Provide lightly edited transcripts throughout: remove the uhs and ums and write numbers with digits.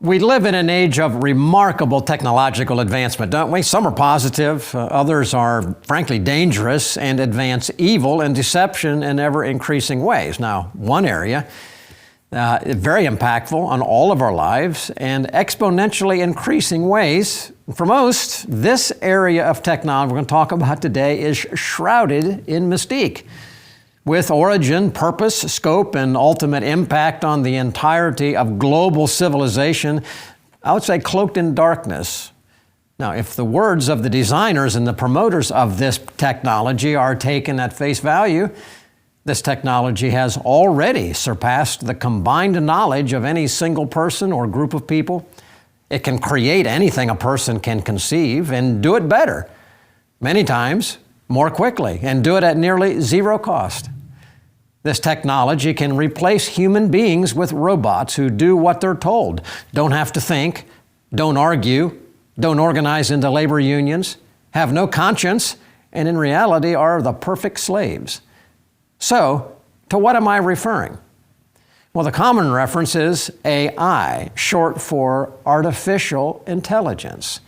We live in an age of remarkable technological advancement, don't we? Some are positive, others are frankly dangerous and advance evil and deception in ever-increasing ways. Now, one area very impactful on all of our lives and exponentially increasing ways. For most, this area of technology we're going to talk about today is shrouded in mystique, with origin, purpose, scope, and ultimate impact on the entirety of global civilization, I would say cloaked in darkness. Now, if the words of the designers and the promoters of this technology are taken at face value, this technology has already surpassed the combined knowledge of any single person or group of people. It can create anything a person can conceive and do it better, many times more quickly, and do it at nearly zero cost. This technology can replace human beings with robots who do what they're told, don't have to think, don't argue, don't organize into labor unions, have no conscience, and in reality are the perfect slaves. So, to what am I referring? Well, the common reference is AI, short for artificial intelligence.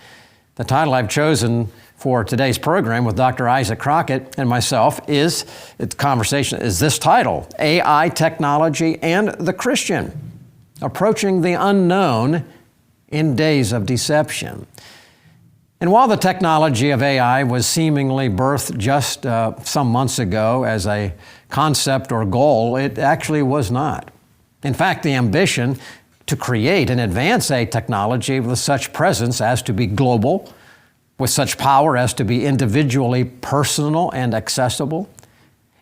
The title I've chosen for today's program with Dr. Isaac Crockett and myself is this title, AI Technology and the Christian, Approaching the Unknown in Days of Deception. And while the technology of AI was seemingly birthed just some months ago as a concept or goal, it actually was not. In fact, the ambition to create and advance a technology with such presence as to be global, with such power as to be individually personal and accessible,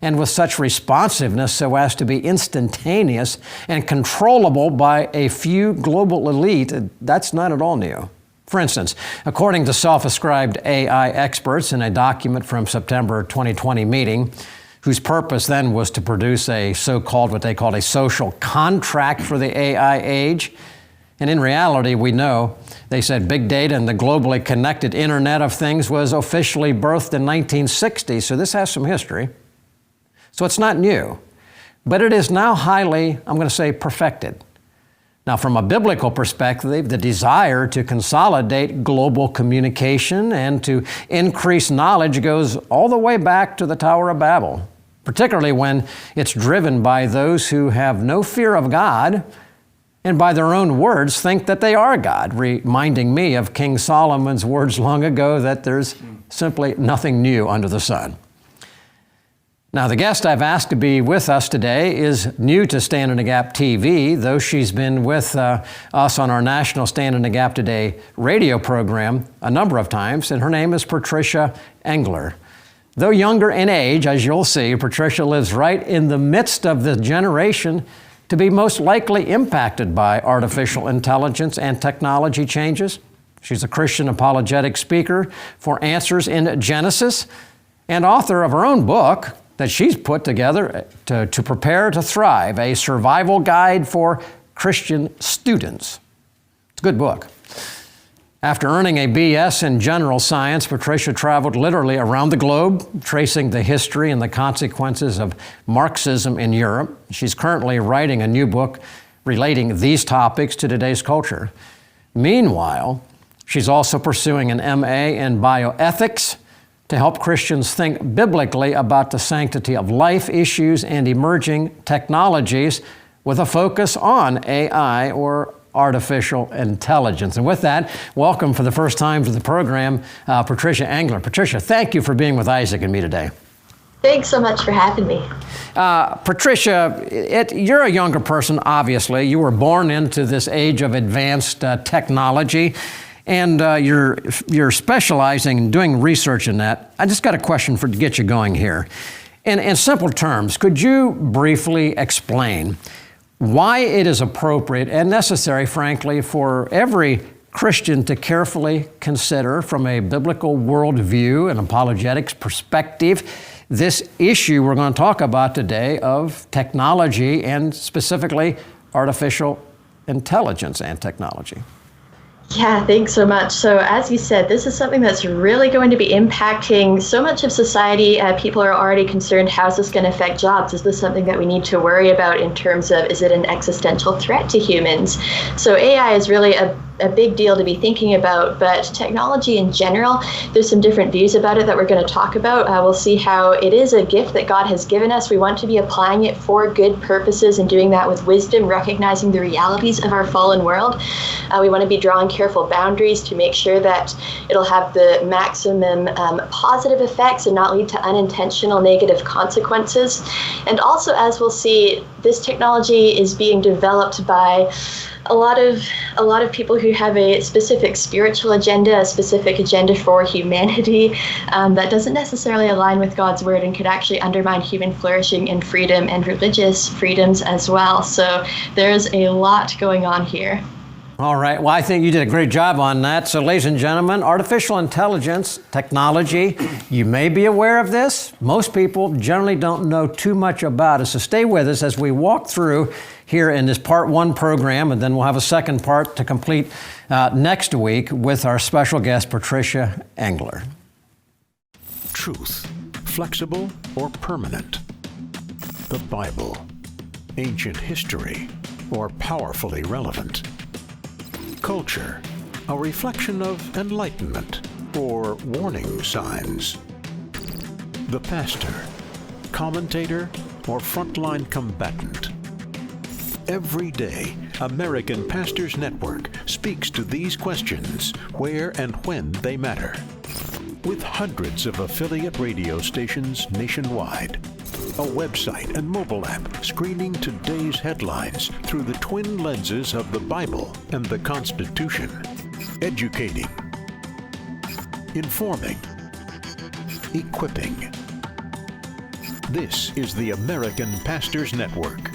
and with such responsiveness so as to be instantaneous and controllable by a few global elite, that's not at all new. For instance, according to self-ascribed AI experts in a document from September 2020 meeting, whose purpose then was to produce a so-called, what they called a social contract for the AI age, and in reality, we know, they said big data and the globally connected Internet of Things was officially birthed in 1960, so this has some history. So it's not new, but it is now highly, I'm going to say, perfected. Now, from a biblical perspective, the desire to consolidate global communication and to increase knowledge goes all the way back to the Tower of Babel, particularly when it's driven by those who have no fear of God and by their own words think that they are God, reminding me of King Solomon's words long ago that there's simply nothing new under the sun. Now, the guest I've asked to be with us today is new to Stand in the Gap TV, though she's been with us on our national Stand in the Gap Today radio program a number of times, and her name is Patricia Engler. Though younger in age, as you'll see, Patricia lives right in the midst of the generation to be most likely impacted by artificial intelligence and technology changes. She's a Christian apologetic speaker for Answers in Genesis and author of her own book that she's put together to Prepare to Thrive, a survival guide for Christian students. It's a good book. After earning a BS in general science, Patricia traveled literally around the globe, tracing the history and the consequences of Marxism in Europe. She's currently writing a new book relating these topics to today's culture. Meanwhile, she's also pursuing an MA in bioethics to help Christians think biblically about the sanctity of life issues and emerging technologies with a focus on AI or artificial intelligence. And with that, welcome for the first time to the program, Patricia Engler. Patricia, thank you for being with Isaac and me today. Thanks so much for having me. Patricia, you're a younger person, obviously. You were born into this age of advanced technology, and you're specializing in doing research in that. I just got a question to get you going here. In simple terms, could you briefly explain why it is appropriate and necessary, frankly, for every Christian to carefully consider from a biblical worldview and apologetics perspective this issue we're going to talk about today of technology and specifically artificial intelligence and technology? Yeah, thanks so much. So as you said, this is something that's really going to be impacting so much of society. People are already concerned, how's this going to affect jobs? Is this something that we need to worry about in terms of, is it an existential threat to humans? So AI is really a big deal to be thinking about, but technology in general, there's some different views about it that we're going to talk about. We'll see how it is a gift that God has given us. We want to be applying it for good purposes and doing that with wisdom, recognizing the realities of our fallen world. We want to be drawing careful boundaries to make sure that it'll have the maximum positive effects and not lead to unintentional negative consequences. And also, as we'll see, this technology is being developed by a lot of people who have a specific spiritual agenda, a specific agenda for humanity that doesn't necessarily align with God's word and could actually undermine human flourishing and freedom and religious freedoms as well. So there's a lot going on here. All right. Well, I think you did a great job on that. So, ladies and gentlemen, artificial intelligence, technology, you may be aware of this. Most people generally don't know too much about it. So stay with us as we walk through here in this part one program, and then we'll have a second part to complete next week with our special guest, Patricia Engler. Truth, flexible or permanent? The Bible, ancient history, or powerfully relevant? Culture, a reflection of enlightenment or warning signs? The pastor, commentator, or frontline combatant? Every day, American Pastors Network speaks to these questions where and when they matter. With hundreds of affiliate radio stations nationwide, a website and mobile app screening today's headlines through the twin lenses of the Bible and the Constitution, educating, informing, equipping. This is the American Pastors Network.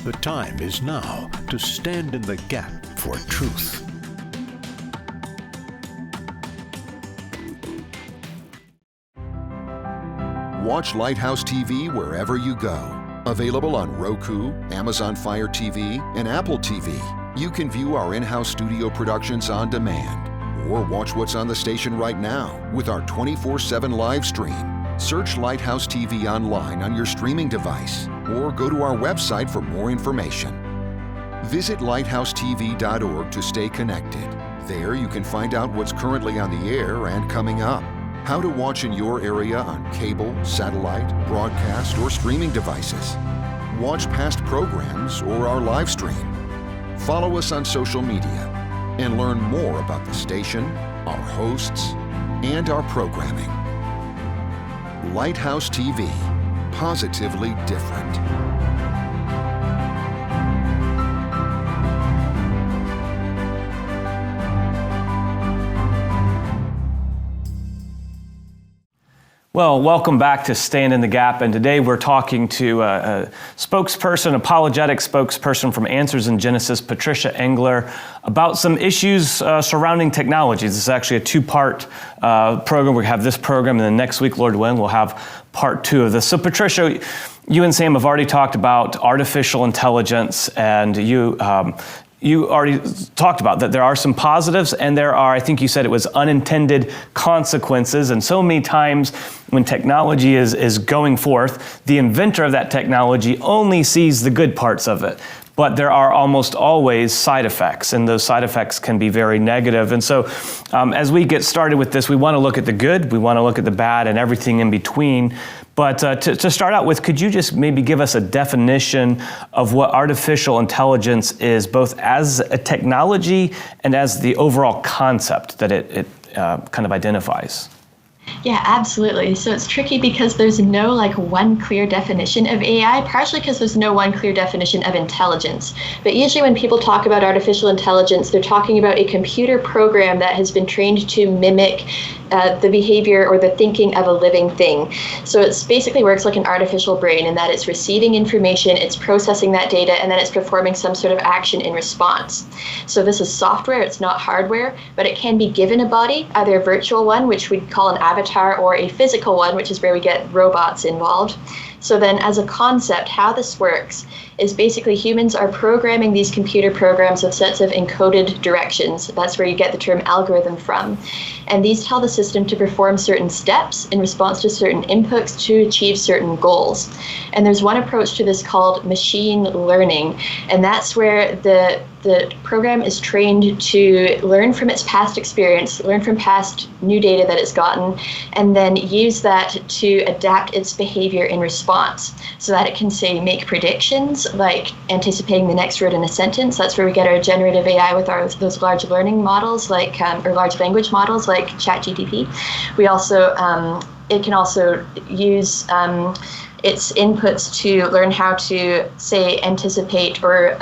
The time is now to stand in the gap for truth. Watch Lighthouse TV wherever you go. Available on Roku, Amazon Fire TV, and Apple TV. You can view our in-house studio productions on demand, or watch what's on the station right now with our 24/7 live stream. Search Lighthouse TV online on your streaming device, or go to our website for more information. Visit lighthousetv.org to stay connected. There you can find out what's currently on the air and coming up, how to watch in your area on cable, satellite, broadcast, or streaming devices. Watch past programs or our live stream. Follow us on social media and learn more about the station, our hosts, and our programming. Lighthouse TV, positively different. Well, welcome back to Stand in the Gap, and today we're talking to a spokesperson, apologetic spokesperson from Answers in Genesis, Patricia Engler, about some issues surrounding technologies. This is actually a two-part program. We have this program, and then next week, Lord willing, we'll have part two of this. So Patricia, you and Sam have already talked about artificial intelligence, and you already talked about that there are some positives and there are, I think you said it was unintended consequences. And so many times when technology is going forth, the inventor of that technology only sees the good parts of it. But there are almost always side effects, and those side effects can be very negative. And so as we get started with this, we want to look at the good, we want to look at the bad, and everything in between. But to start out with, could you just maybe give us a definition of what artificial intelligence is, both as a technology and as the overall concept that it kind of identifies? Yeah, absolutely. So it's tricky because there's no one clear definition of AI, partially because there's no one clear definition of intelligence. But usually when people talk about artificial intelligence, they're talking about a computer program that has been trained to mimic the behavior or the thinking of a living thing. So it basically works like an artificial brain in that it's receiving information, it's processing that data, and then it's performing some sort of action in response. So this is software, it's not hardware, but it can be given a body, either a virtual one, which we'd call an avatar, or a physical one, which is where we get robots involved. So then as a concept, how this works is basically humans are programming these computer programs with sets of encoded directions. That's where you get the term algorithm from. And these tell the system to perform certain steps in response to certain inputs to achieve certain goals. And there's one approach to this called machine learning. And that's where the program is trained to learn from its past experience, learn from past new data that it's gotten, and then use that to adapt its behavior in response so that it can, say, make predictions, like anticipating the next word in a sentence. That's where we get our generative AI with those large learning models, like or large language models like ChatGPT. We also, it can also use its inputs to learn how to, say, anticipate or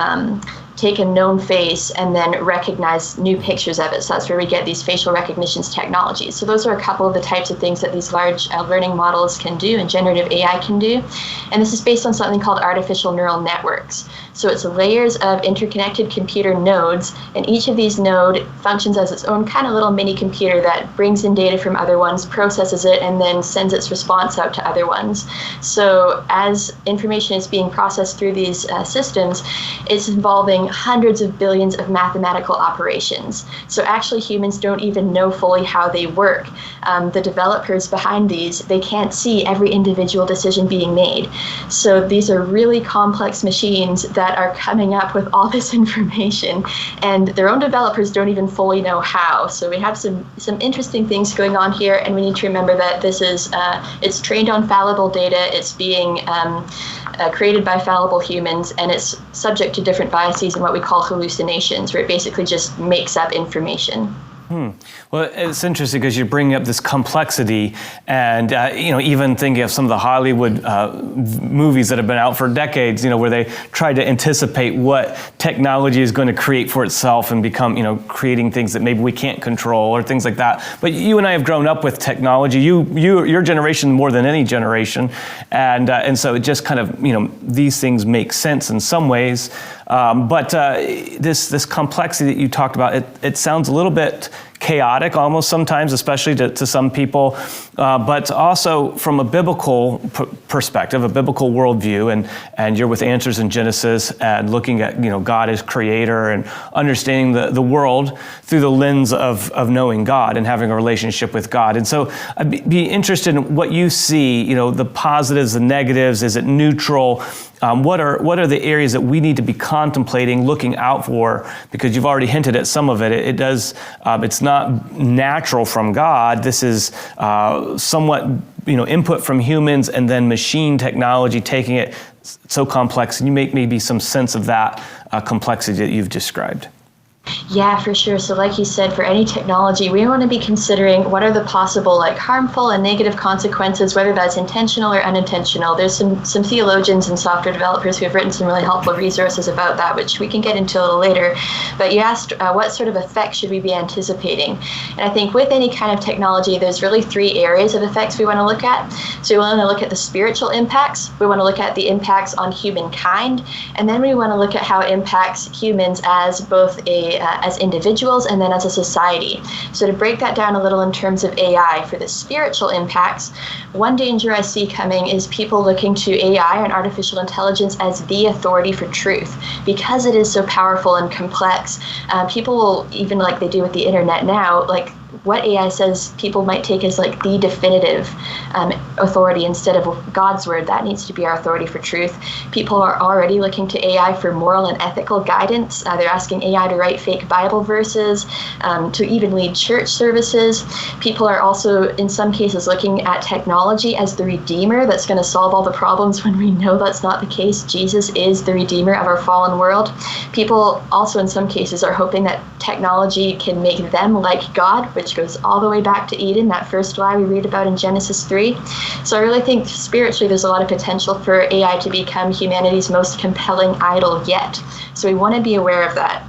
take a known face and then recognize new pictures of it. So that's where we get these facial recognition technologies. So those are a couple of the types of things that these large learning models can do and generative AI can do. And this is based on something called artificial neural networks. So it's layers of interconnected computer nodes, and each of these nodes functions as its own kind of little mini computer that brings in data from other ones, processes it, and then sends its response out to other ones. So as information is being processed through these systems, it's involving hundreds of billions of mathematical operations. So actually humans don't even know fully how they work. The developers behind these, they can't see every individual decision being made. So these are really complex machines that are coming up with all this information, and their own developers don't even fully know how. So we have some interesting things going on here, and we need to remember that this is it's trained on fallible data. It's being created by fallible humans, and it's subject to different biases and what we call hallucinations, where it basically just makes up information. Well, it's interesting because you bring up this complexity, and even thinking of some of the Hollywood movies that have been out for decades, where they try to anticipate what technology is going to create for itself and become, creating things that maybe we can't control or things like that. But you and I have grown up with technology. Your generation more than any generation, and so it just kind of these things make sense in some ways. But this complexity that you talked about, it sounds a little bit chaotic almost sometimes, especially to some people, but also from a biblical perspective, a biblical worldview, and you're with Answers in Genesis and looking at God as creator and understanding the world through the lens of knowing God and having a relationship with God. And so I'd be interested in what you see, the positives, the negatives. Is it neutral? What are the areas that we need to be contemplating, looking out for? Because you've already hinted at some of it. It's not natural from God. This is somewhat, input from humans, and then machine technology taking it so complex. And you make maybe some sense of that complexity that you've described. Yeah, for sure. So like you said, for any technology, we want to be considering what are the possible harmful and negative consequences, whether that's intentional or unintentional. There's some theologians and software developers who have written some really helpful resources about that, which we can get into a little later. But you asked what sort of effects should we be anticipating? And I think with any kind of technology, there's really three areas of effects we want to look at. So we want to look at the spiritual impacts, we want to look at the impacts on humankind, and then we want to look at how it impacts humans as both as individuals and then as a society. So to break that down a little in terms of AI, for the spiritual impacts, one danger I see coming is people looking to AI and artificial intelligence as the authority for truth. Because it is so powerful and complex, people will, even like they do with the internet now, what AI says people might take as the definitive authority instead of God's word. That needs to be our authority for truth. People are already looking to AI for moral and ethical guidance. They're asking AI to write fake Bible verses, to even lead church services. People are also, in some cases, looking at technology as the redeemer that's going to solve all the problems, when we know that's not the case. Jesus is the redeemer of our fallen world. People also, in some cases, are hoping that technology can make them like God, which goes all the way back to Eden, that first lie we read about in Genesis 3. So I really think spiritually there's a lot of potential for AI to become humanity's most compelling idol yet. So we want to be aware of that.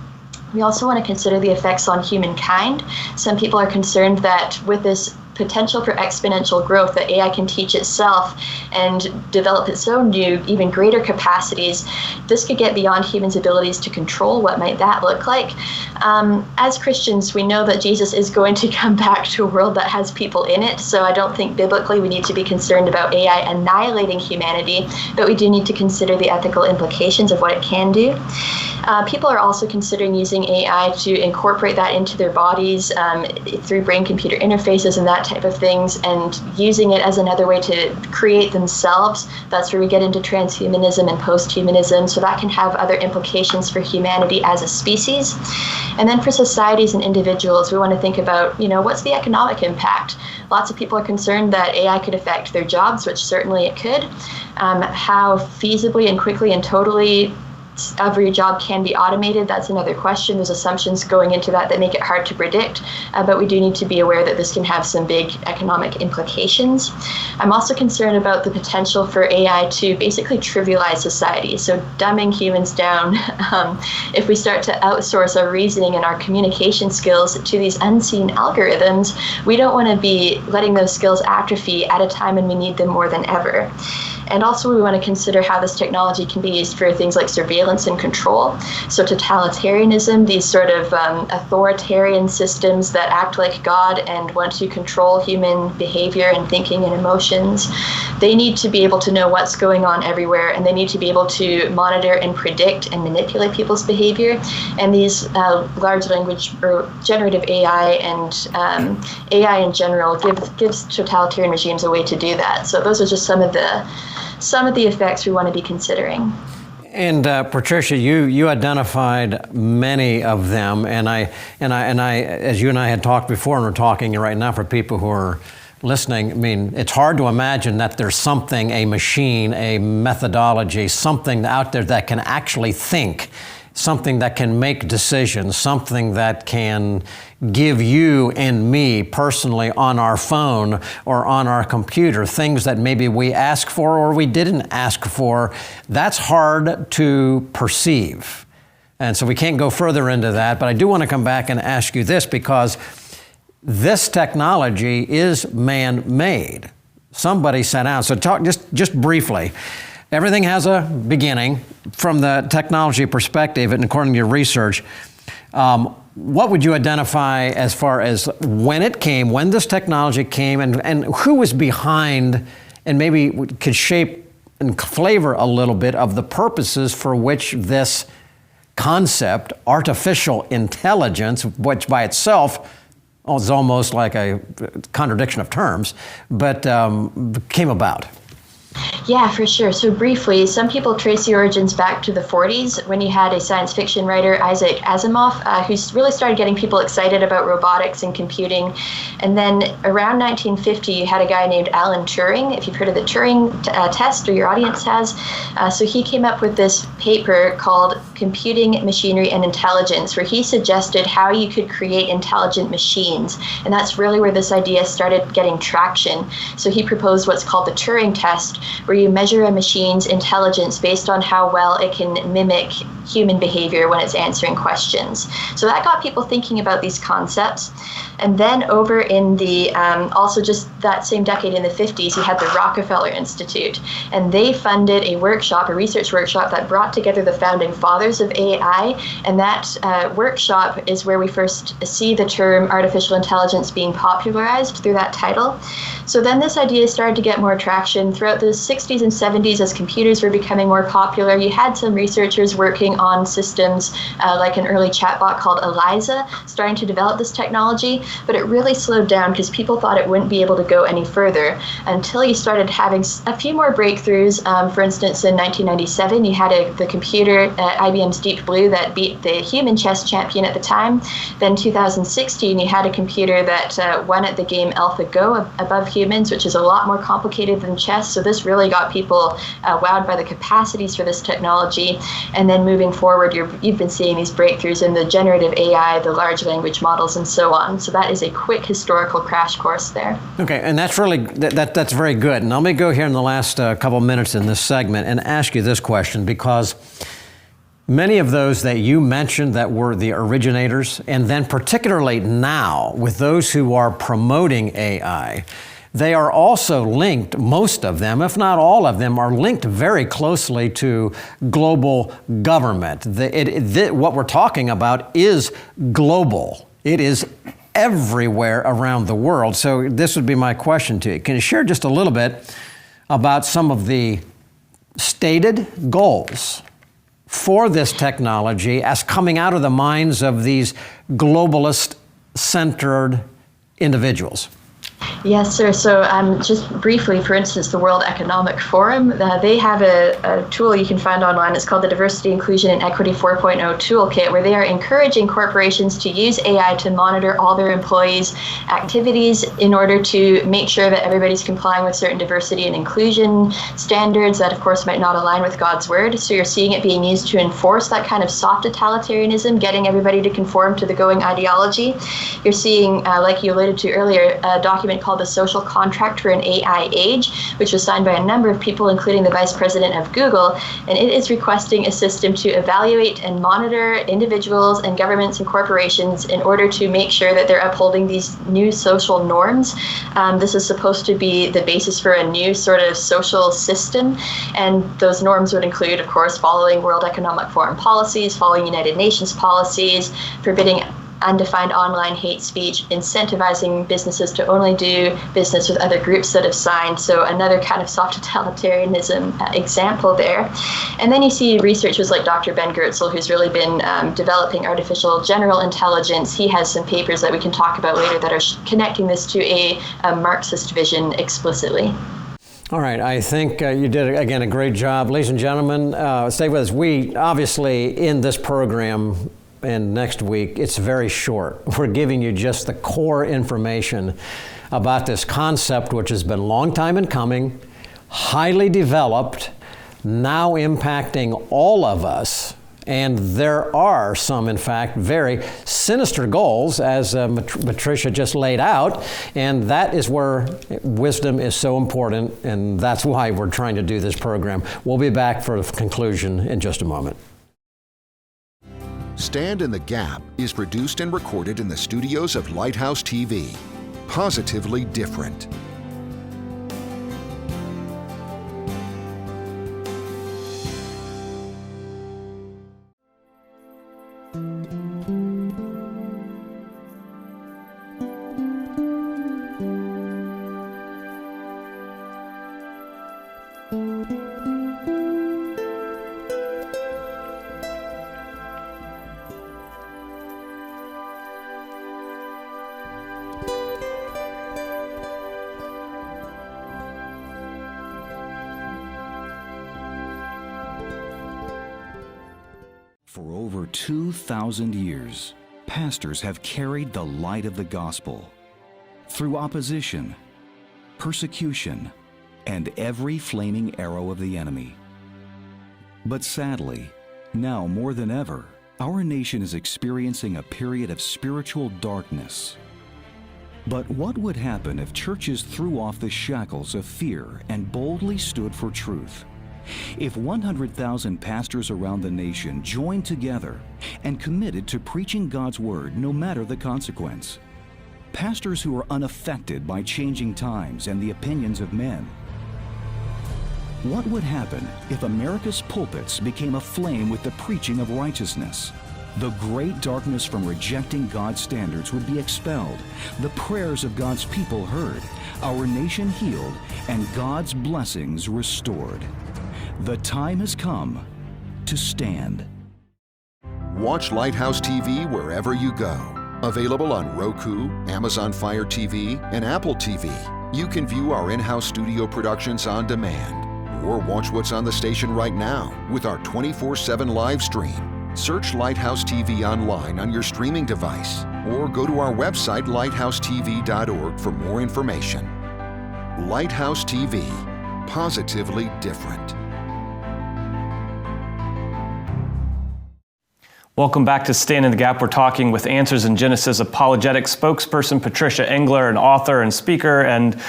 We also want to consider the effects on humankind. Some people are concerned that with this potential for exponential growth, that AI can teach itself and develop its own new, even greater capacities. This could get beyond humans' abilities to control. What might that look like? As Christians, we know that Jesus is going to come back to a world that has people in it, so I don't think biblically we need to be concerned about AI annihilating humanity, but we do need to consider the ethical implications of what it can do. People are also considering using AI to incorporate that into their bodies through brain-computer interfaces and that type of things, and using it as another way to create themselves. That's where we get into transhumanism and posthumanism, so that can have other implications for humanity as a species. And then for societies and individuals, we want to think about, what's the economic impact? Lots of people are concerned that AI could affect their jobs, which certainly it could. How feasibly and quickly and totally every job can be automated, that's another question. There's assumptions going into that make it hard to predict, but we do need to be aware that this can have some big economic implications. I'm also concerned about the potential for AI to basically trivialize society, so dumbing humans down. If we start to outsource our reasoning and our communication skills to these unseen algorithms, we don't want to be letting those skills atrophy at a time when we need them more than ever. And also we want to consider how this technology can be used for things like surveillance and control. So totalitarianism, these sort of authoritarian systems that act like God and want to control human behavior and thinking and emotions, they need to be able to know what's going on everywhere, and they need to be able to monitor and predict and manipulate people's behavior. And these large language or generative AI and AI in general gives totalitarian regimes a way to do that. So those are just some of the effects we want to be considering. And Patricia, you identified many of them, and I, as you and I had talked before, and we're talking right now for people who are listening, I mean, it's hard to imagine that there's something, a machine, a methodology, something out there that can actually think, something that can make decisions, something that can give you and me personally on our phone or on our computer things that maybe we asked for or we didn't ask for. That's hard to perceive. And so we can't go further into that, but I do want to come back and ask you this, because this technology is man-made. Somebody set out. So talk just briefly. Everything has a beginning from the technology perspective, and according to your research, what would you identify as far as when it came, when this technology came, and who was behind, and maybe could shape and flavor a little bit of the purposes for which this concept, artificial intelligence, which by itself is almost like a contradiction of terms, but came about? Yeah, for sure. So briefly, some people trace the origins back to the 40s when you had a science fiction writer, Isaac Asimov, who really started getting people excited about robotics and computing. And then around 1950, you had a guy named Alan Turing, if you've heard of the Turing test, or your audience has. So he came up with this paper called Computing, Machinery, and Intelligence, where he suggested how you could create intelligent machines. And that's really where this idea started getting traction. So he proposed what's called the Turing test, where you measure a machine's intelligence based on how well it can mimic human behavior when it's answering questions. So that got people thinking about these concepts. And then over in the, also just that same decade in the 50s, you had the Rockefeller Institute. And they funded a workshop, a research workshop that brought together the founding fathers of AI. And that workshop is where we first see the term artificial intelligence being popularized through that title. So then this idea started to get more traction throughout the 60s and 70s as computers were becoming more popular. You had some researchers working on systems like an early chatbot called Eliza, starting to develop this technology, but it really slowed down because people thought it wouldn't be able to go any further until you started having a few more breakthroughs. For instance, in 1997, you had the computer, IBM's Deep Blue, that beat the human chess champion at the time. Then 2016, you had a computer that won at the game AlphaGo above humans, which is a lot more complicated than chess. So this really got people wowed by the capacities for this technology. And then moving forward, you've been seeing these breakthroughs in the generative AI, the large language models, and so on. So that is a quick historical crash course there. Okay, and that's really, that's very good. And let me go here in the last couple minutes in this segment and ask you this question, because Many of those that you mentioned that were the originators, and then particularly now with those who are promoting AI, they are also linked, most of them, if not all of them, are linked very closely to global government. What we're talking about is global. It is everywhere around the world. So this would be my question to you. Can you share just a little bit about some of the stated goals for this technology as coming out of the minds of these globalist-centered individuals? Yes, sir. So just briefly, for instance, the World Economic Forum, they have a tool you can find online. It's called the Diversity, Inclusion, and Equity 4.0 Toolkit, where they are encouraging corporations to use AI to monitor all their employees' activities in order to make sure that everybody's complying with certain diversity and inclusion standards that, of course, might not align with God's word. So you're seeing it being used to enforce that kind of soft totalitarianism, getting everybody to conform to the going ideology. You're seeing, like you alluded to earlier, a document called The Social Contract for an AI Age, which was signed by a number of people, including the Vice President of Google, and it is requesting a system to evaluate and monitor individuals and governments and corporations in order to make sure that they're upholding these new social norms. This is supposed to be the basis for a new sort of social system, and those norms would include, of course, following World Economic Forum policies, following United Nations policies, forbidding undefined online hate speech, incentivizing businesses to only do business with other groups that have signed. So another kind of soft totalitarianism example there. And then you see researchers like Dr. Ben Goertzel, who's really been developing artificial general intelligence. He has some papers that we can talk about later that are connecting this to a Marxist vision explicitly. All right, I think you did, again, a great job. Ladies and gentlemen, stay with us. We, obviously, in this program, and next week, it's very short. We're giving you just the core information about this concept, which has been a long time in coming, highly developed, now impacting all of us. And there are some, in fact, very sinister goals, as Patricia just laid out. And that is where wisdom is so important. And that's why we're trying to do this program. We'll be back for the conclusion in just a moment. Stand in the Gap is produced and recorded in the studios of Lighthouse TV. Positively different. For over 2,000 years, pastors have carried the light of the gospel through opposition, persecution, and every flaming arrow of the enemy. But sadly, now more than ever, our nation is experiencing a period of spiritual darkness. But what would happen if churches threw off the shackles of fear and boldly stood for truth? If 100,000 pastors around the nation joined together and committed to preaching God's word no matter the consequence, pastors who are unaffected by changing times and the opinions of men, what would happen if America's pulpits became aflame with the preaching of righteousness? The great darkness from rejecting God's standards would be expelled, the prayers of God's people heard, our nation healed, and God's blessings restored. The time has come to stand. Watch Lighthouse TV wherever you go. Available on Roku, Amazon Fire TV, and Apple TV. You can view our in-house studio productions on demand, or watch what's on the station right now with our 24/7 live stream. Search Lighthouse TV online on your streaming device, or go to our website, lighthousetv.org, for more information. Lighthouse TV, positively different. Welcome back to Stand in the Gap. We're talking with Answers in Genesis apologetics spokesperson Patricia Engler, an author and speaker, and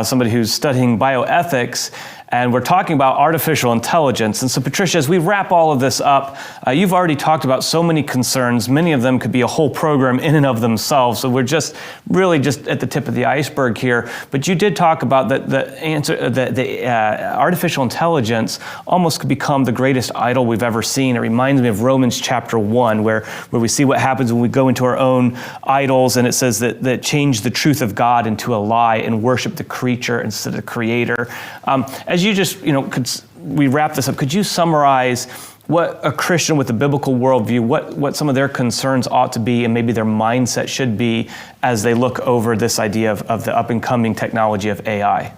somebody who's studying bioethics. And we're talking about artificial intelligence. And so, Patricia, as we wrap all of this up, you've already talked about so many concerns. Many of them could be a whole program in and of themselves. So we're just really just at the tip of the iceberg here. But you did talk about the artificial intelligence almost could become the greatest idol we've ever seen. It reminds me of Romans chapter 1, where we see what happens when we go into our own idols, and it says that change the truth of God into a lie and worship the creature instead of the creator. As you just, we wrap this up, could you summarize what a Christian with a biblical worldview, what some of their concerns ought to be and maybe their mindset should be as they look over this idea of the up and coming technology of AI?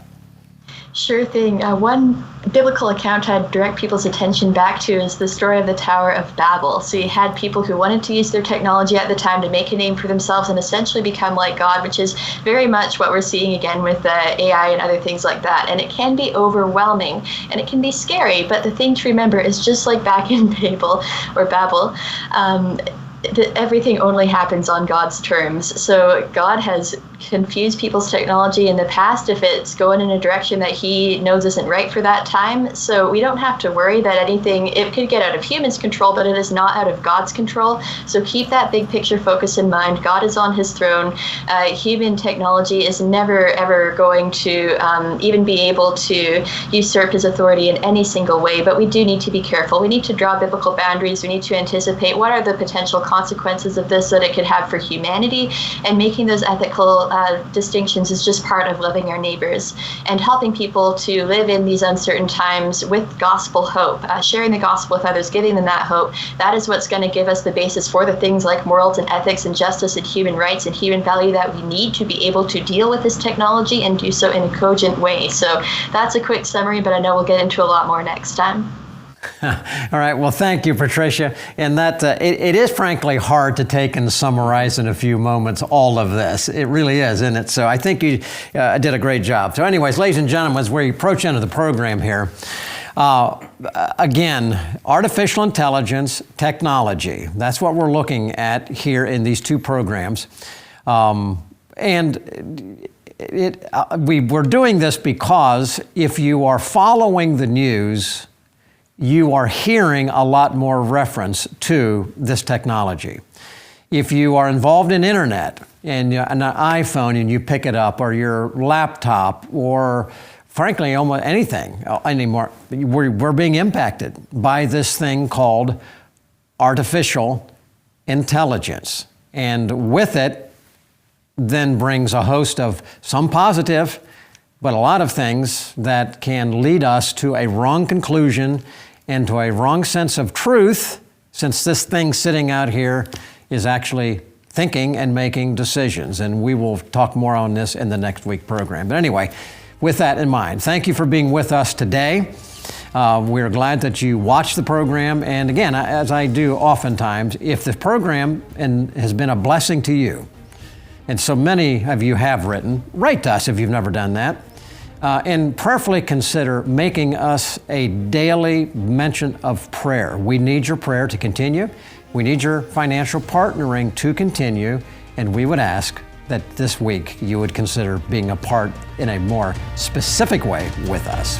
Sure thing. One biblical account I'd direct people's attention back to is the story of the Tower of Babel. So you had people who wanted to use their technology at the time to make a name for themselves and essentially become like God, which is very much what we're seeing again with AI and other things like that. And it can be overwhelming and it can be scary. But the thing to remember is just like back in Babel, everything only happens on God's terms. So God has confused people's technology in the past if it's going in a direction that he knows isn't right for that time. So we don't have to worry that it could get out of humans' control, but it is not out of God's control. So keep that big picture focus in mind. God is on his throne. Human technology is never, ever going to even be able to usurp his authority in any single way. But we do need to be careful. We need to draw biblical boundaries. We need to anticipate what are the potential consequences of this that it could have for humanity, and making those ethical distinctions is just part of loving our neighbors and helping people to live in these uncertain times with gospel hope, sharing the gospel with others, giving them that hope. That is what's going to give us the basis for the things like morals and ethics and justice and human rights and human value that we need to be able to deal with this technology and do so in a cogent way. So that's a quick summary, but I know we'll get into a lot more next time. All right. Well, thank you, Patricia. And that it is frankly hard to take and summarize in a few moments all of this. It really is, isn't it? So I think you did a great job. So anyways, ladies and gentlemen, as we approach into the program here, again, artificial intelligence, technology, that's what we're looking at here in these two programs. And we're doing this because if you are following the news, you are hearing a lot more reference to this technology. If you are involved in internet and an iPhone and you pick it up, or your laptop, or frankly almost anything anymore, we're being impacted by this thing called artificial intelligence. And with it then brings a host of some positive, but a lot of things that can lead us to a wrong conclusion and to a wrong sense of truth, since this thing sitting out here is actually thinking and making decisions. And we will talk more on this in the next week program. But anyway, with that in mind, thank you for being with us today. We're glad that you watched the program. And again, as I do oftentimes, if the program has been a blessing to you, and so many of you have written, write to us if you've never done that. And prayerfully consider making us a daily mention of prayer. We need your prayer to continue. We need your financial partnering to continue. And we would ask that this week you would consider being a part in a more specific way with us.